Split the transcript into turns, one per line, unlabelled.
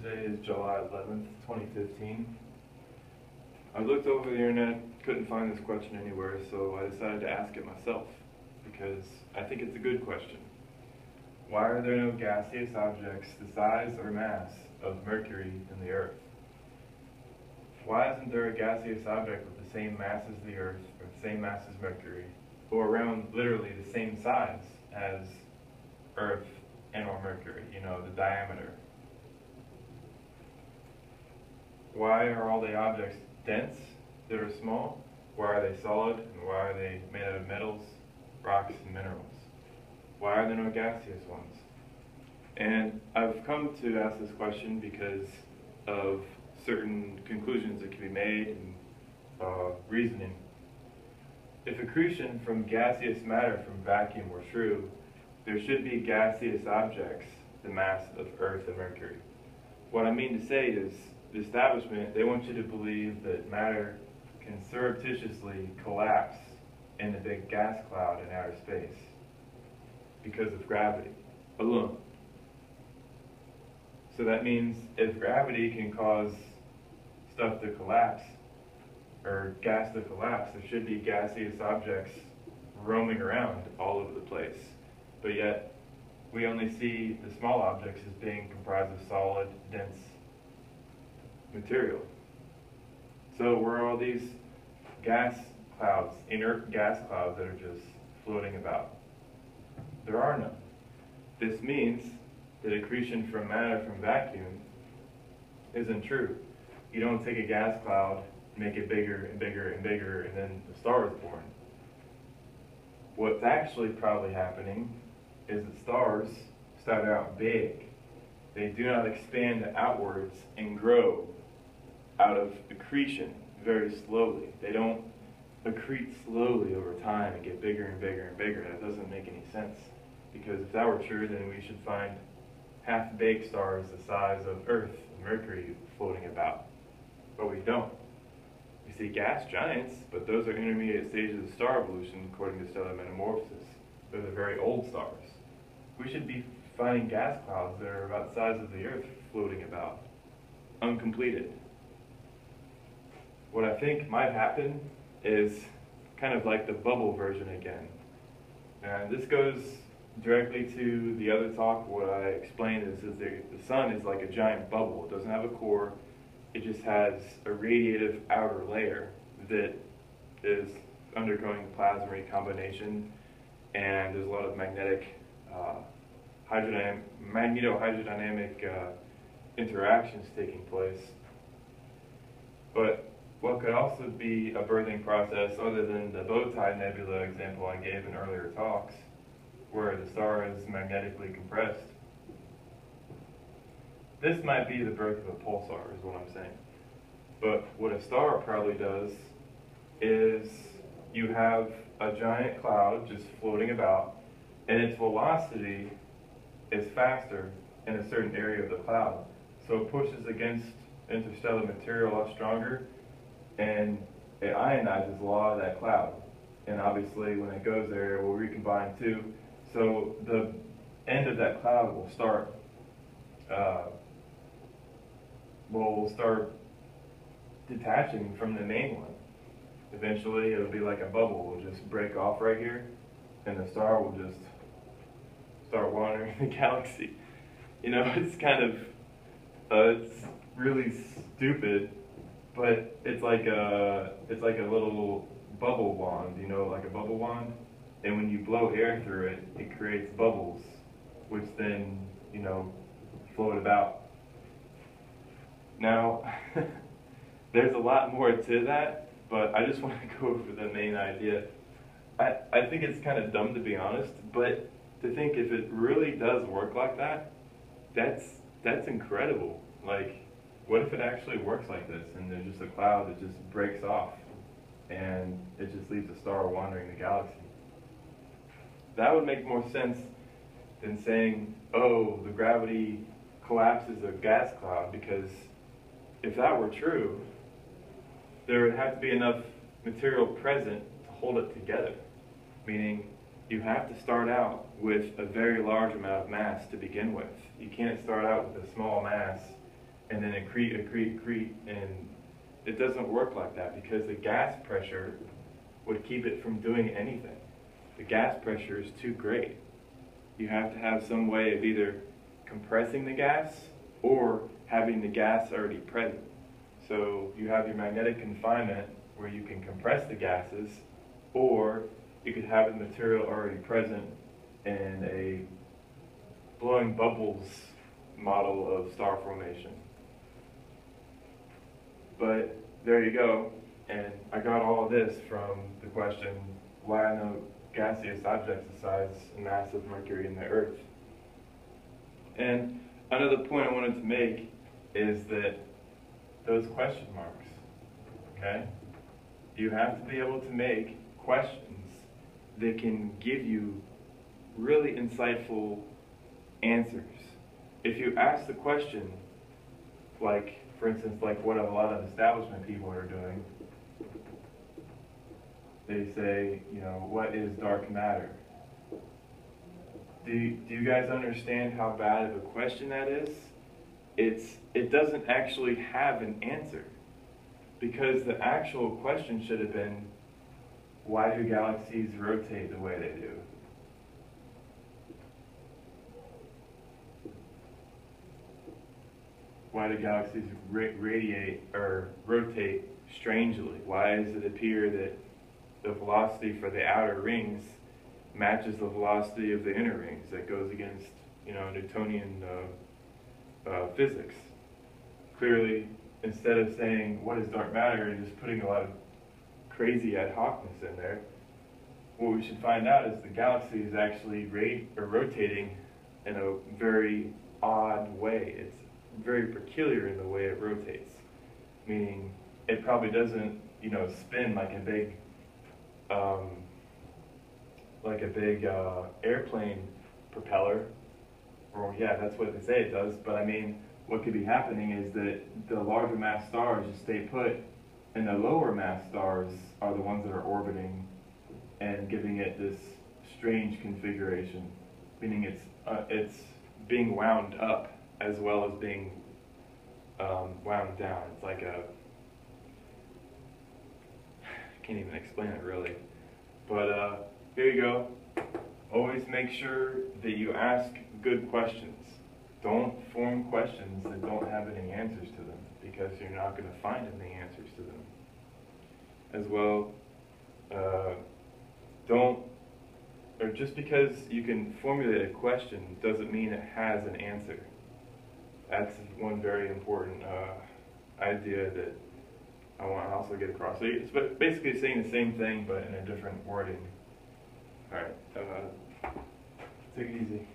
Today is July 11th, 2015. I looked over the internet, couldn't find this question anywhere, so I decided to ask it myself, because I think it's a good question. Why are there no gaseous objects the size or mass of Mercury in the Earth? Why isn't there a gaseous object with the same mass as the Earth, or the same mass as Mercury, or around literally the same size as Earth and or Mercury, the diameter? Why are all the objects dense that are small? Why are they solid? And why are they made out of metals, rocks, and minerals? Why are there no gaseous ones? And I've come to ask this question because of certain conclusions that can be made and reasoning. If accretion from gaseous matter from vacuum were true, there should be gaseous objects the mass of Earth and Mercury. What I mean to say is, the establishment, they want you to believe that matter can surreptitiously collapse in a big gas cloud in outer space because of gravity alone. So that means if gravity can cause stuff to collapse, or gas to collapse, there should be gaseous objects roaming around all over the place. But yet, we only see the small objects as being comprised of solid, dense material. So where are all these gas clouds, inert gas clouds that are just floating about? There are none. This means that accretion from matter from vacuum isn't true. You don't take a gas cloud, make it bigger and bigger and bigger, and then the star is born. What's actually probably happening is that stars start out big. They do not expand outwards and grow out of accretion very slowly. They don't accrete slowly over time and get bigger and bigger and bigger. That doesn't make any sense, because if that were true, then we should find half-baked stars the size of Earth and Mercury floating about. But we don't. We see gas giants, but those are intermediate stages of star evolution according to stellar metamorphosis. Those are very old stars. We should be finding gas clouds that are about the size of the Earth floating about, uncompleted. What I think might happen is kind of like the bubble version again. And this goes directly to the other talk. What I explained is that the sun is like a giant bubble. It doesn't have a core. It just has a radiative outer layer that is undergoing plasma recombination, and there's a lot of magnetohydrodynamic interactions taking place. But what could also be a birthing process other than the bow tie nebula example I gave in earlier talks, where the star is magnetically compressed. This might be the birth of a pulsar, is what I'm saying. But what a star probably does is you have a giant cloud just floating about, and its velocity is faster in a certain area of the cloud. So it pushes against interstellar material a lot stronger, and it ionizes a lot of that cloud. And obviously when it goes there, it will recombine too. So the end of that cloud will start detaching from the main one. Eventually it'll be like a bubble. It'll just break off right here, and the star will just start wandering the galaxy. It's kind of it's really stupid, but it's like a little bubble wand, like a bubble wand. And when you blow air through it, it creates bubbles, which then, float about. Now, there's a lot more to that, but I just want to go over the main idea. I think it's kind of dumb, to be honest, but to think if it really does work like that, that's incredible. Like, what if it actually works like this, and there's just a cloud that just breaks off, and it just leaves a star wandering the galaxy? That would make more sense than saying, oh, the gravity collapses a gas cloud, because if that were true, there would have to be enough material present to hold it together. Meaning, you have to start out with a very large amount of mass to begin with. You can't start out with a small mass and then accrete, and it doesn't work like that because the gas pressure would keep it from doing anything. The gas pressure is too great. You have to have some way of either compressing the gas or having the gas already present. So you have your magnetic confinement where you can compress the gases, or you could have the material already present in a blowing bubbles model of star formation. But there you go, and I got all of this from the question, why are no gaseous objects the size and mass of Mercury and the Earth? And another point I wanted to make is that those question marks, okay? You have to be able to make questions that can give you really insightful answers. If you ask the question, like, for instance, like what a lot of establishment people are doing, they say, you know, what is dark matter? Do you guys understand how bad of a question that is? It doesn't actually have an answer, because the actual question should have been, why do galaxies rotate the way they do? Why do galaxies radiate or rotate strangely? Why does it appear that the velocity for the outer rings matches the velocity of the inner rings? That goes against, you know, Newtonian physics. Clearly, instead of saying what is dark matter and just putting a lot of crazy ad hocness in there, what we should find out is the galaxy is actually rotating in a very odd way. It's very peculiar in the way it rotates, meaning it probably doesn't, you know, spin like a big airplane propeller, or yeah, that's what they say it does. But I mean, what could be happening is that the larger mass stars just stay put, and the lower mass stars are the ones that are orbiting and giving it this strange configuration, meaning it's being wound up as well as being wound down. It's like I can't even explain it really. But here you go. Always make sure that you ask good questions. Don't form questions that don't have any answers to them, because you're not going to find any answers to them. As well, just because you can formulate a question doesn't mean it has an answer. That's one very important idea that I want to also get across. So it's basically saying the same thing, but in a different wording. All right, take it easy.